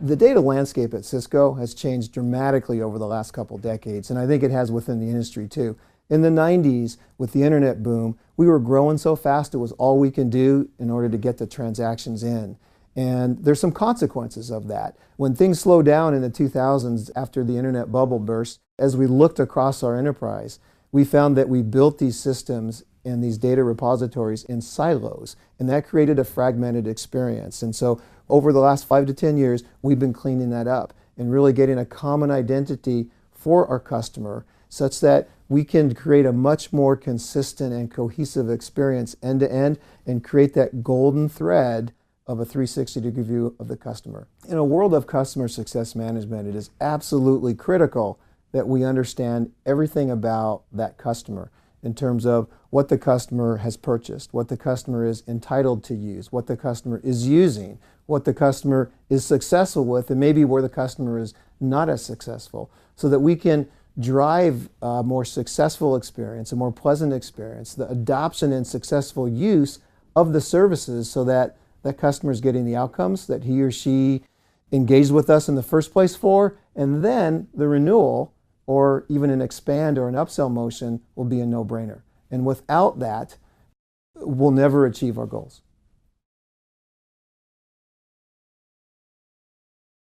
The data landscape at Cisco has changed dramatically over the last couple decades, and I think it has within the industry too. In the 90s, with the internet boom, we were growing so fast it was all we can do in order to get the transactions in. And there's some consequences of that. When things slowed down in the 2000s after the internet bubble burst, as we looked across our enterprise, we found that we built these systems and these data repositories in silos, and that created a fragmented experience. And so over the last 5 to 10 years, we've been cleaning that up and really getting a common identity for our customer such that we can create a much more consistent and cohesive experience end to end and create that golden thread of a 360-degree view of the customer. In a world of customer success management, it is absolutely critical that we understand everything about that customer in terms of what the customer has purchased, what the customer is entitled to use, what the customer is using, what the customer is successful with, and maybe where the customer is not as successful, so that we can drive a more successful experience, a more pleasant experience, the adoption and successful use of the services so that that customer is getting the outcomes that he or she engaged with us in the first place for, and then the renewal or even an expand or an upsell motion will be a no-brainer. And without that, we'll never achieve our goals.